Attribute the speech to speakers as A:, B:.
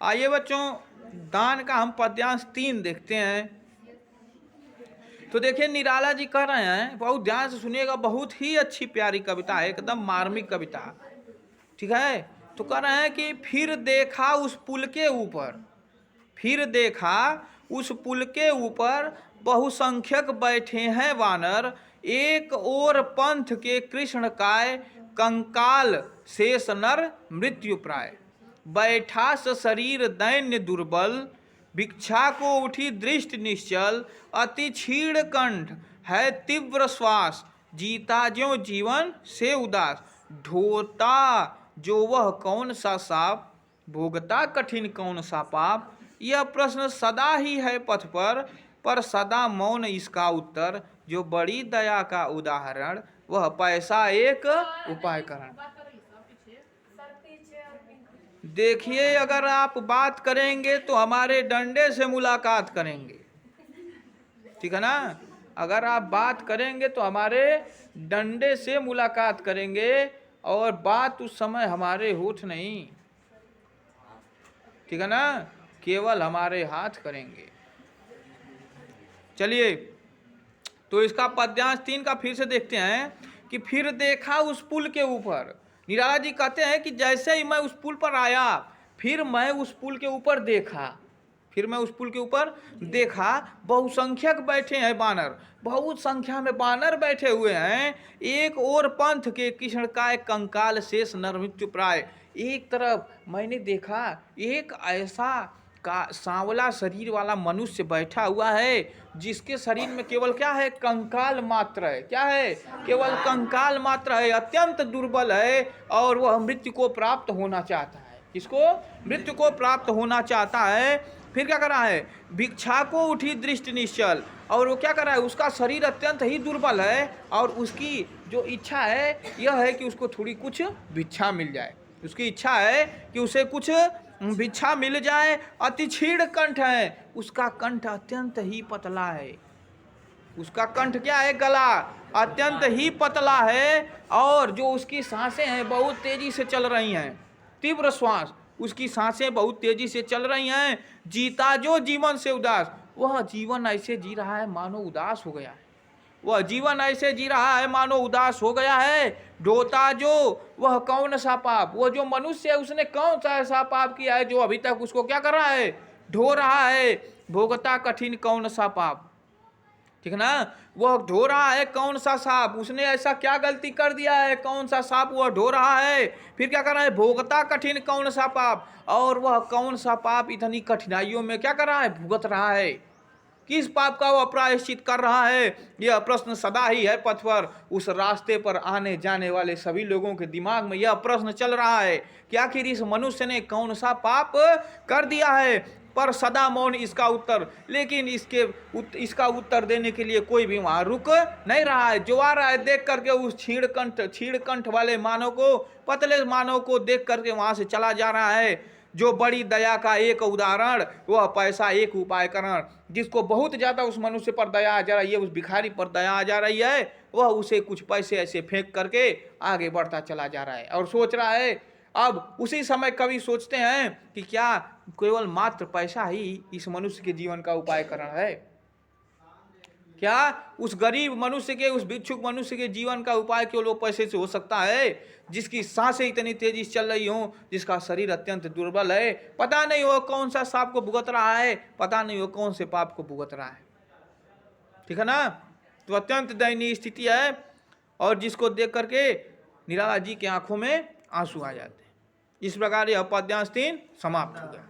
A: आइए बच्चों, दान का हम पद्यांश 3 देखते हैं। तो देखिए निराला जी कह रहे हैं, बहुत ध्यान से सुनिएगा, बहुत ही अच्छी प्यारी कविता है, एकदम मार्मिक कविता, ठीक है। तो कह रहे हैं कि फिर देखा उस पुल के ऊपर, फिर देखा उस पुल के ऊपर बहुसंख्यक बैठे हैं वानर, एक और पंथ के कृष्ण काय, कंकाल शेष नर मृत्यु प्राय। बैठा स शरीर दैन्य दुर्बल, भिक्षा को उठी दृष्टि निश्चल, अति क्षीण कंठ है तीव्र श्वास, जीता ज्यों जीवन से उदास। ढोता जो वह कौन सा साप, भोगता कठिन कौन सा पाप। यह प्रश्न सदा ही है पथ पर सदा मौन इसका उत्तर। जो बड़ी दया का उदाहरण, वह पैसा एक उपाय करण। देखिए, अगर आप बात करेंगे तो हमारे डंडे से मुलाकात करेंगे, ठीक है ना। अगर आप बात करेंगे तो हमारे डंडे से मुलाकात करेंगे, और बात उस समय हमारे होठ नहीं, ठीक है ना, केवल हमारे हाथ करेंगे। चलिए, तो इसका पद्यांश 3 का फिर से देखते हैं कि फिर देखा उस पुल के ऊपर। निराला जी कहते हैं कि जैसे ही मैं उस पुल पर आया, फिर मैं उस पुल के ऊपर देखा, फिर मैं उस पुल के ऊपर देखा, बहुसंख्यक बैठे हैं बानर, बहुत संख्या में बानर बैठे हुए हैं। एक और पंथ के कृष्ण काय, कंकाल शेष नर मृत्यु प्राय। एक तरफ मैंने देखा एक ऐसा का सांवला शरीर वाला मनुष्य बैठा हुआ है, जिसके शरीर में केवल क्या है, कंकाल मात्र है। क्या है, केवल कंकाल मात्र है, अत्यंत दुर्बल है, और वह मृत्यु को प्राप्त होना चाहता है। किसको? मृत्यु को प्राप्त होना चाहता है। फिर क्या कर रहा है, भिक्षा को उठी दृष्टि निश्चल, और वो क्या कर रहा है, उसका शरीर अत्यंत ही दुर्बल है, और उसकी जो इच्छा है यह है कि उसको थोड़ी कुछ भिक्षा मिल जाए। उसकी इच्छा है कि उसे कुछ भिक्षा मिल जाए। अति क्षीण कंठ है, उसका कंठ अत्यंत ही पतला है। उसका कंठ क्या है, गला अत्यंत ही पतला है, और जो उसकी सांसें हैं बहुत तेजी से चल रही हैं, तीव्र श्वास, उसकी सांसें बहुत तेजी से चल रही हैं। जीता जो जीवन से उदास, वह जीवन ऐसे जी रहा है मानो उदास हो गया है। वह जीवन ऐसे जी रहा है मानो उदास हो गया है। ढोता जो वह कौन सा पाप, वो जो मनुष्य है उसने कौन सा ऐसा पाप किया है जो अभी तक उसको क्या कर रहा है, ढो रहा है। भोगता कठिन कौन सा पाप, ठीक है ना, वह ढो रहा है कौन सा साप, उसने ऐसा क्या गलती कर दिया है, कौन सा साप वह ढो रहा है। फिर क्या कर रहा है, भोगता कठिन कौन सा पाप, और वह कौन सा पाप इतनी कठिनाइयों में क्या कर रहा है, भुगत रहा है। किस पाप का वह प्रायश्चित कर रहा है, यह प्रश्न सदा ही है पथ पर, उस रास्ते पर आने जाने वाले सभी लोगों के दिमाग में यह प्रश्न चल रहा है कि आखिर इस मनुष्य ने कौन सा पाप कर दिया है। पर सदा मौन इसका उत्तर, लेकिन इसका उत्तर देने के लिए कोई भी वहां रुक नहीं रहा है। जो आ रहा है देख करके उस क्षीण कंठ वाले मानव को, पतले मानव को देख करके वहां से चला जा रहा है। जो बड़ी दया का एक उदाहरण, वह पैसा एक उपाय करण। जिसको बहुत ज्यादा उस मनुष्य पर दया आ जा रही है, उस भिखारी पर दया आ जा रही है, वह उसे कुछ पैसे ऐसे फेंक करके आगे बढ़ता चला जा रहा है, और सोच रहा है। अब उसी समय कवि सोचते हैं कि क्या केवल मात्र पैसा ही इस मनुष्य के जीवन का उपाय करण है? क्या उस गरीब मनुष्य के, उस भिक्षुक मनुष्य के जीवन का उपाय केवल वो पैसे से हो सकता है, जिसकी सांसें इतनी तेजी से चल रही हो, जिसका शरीर अत्यंत दुर्बल है। पता नहीं वो कौन सा सांप को भुगत रहा है, पता नहीं वो कौन से पाप को भुगत रहा है, ठीक है ना। तो अत्यंत दयनीय स्थिति है, और जिसको देख करके निराला जी की आंखों में आंसू आ जाते हैं। इस प्रकार यह पद्यांश 3 समाप्त हो गया।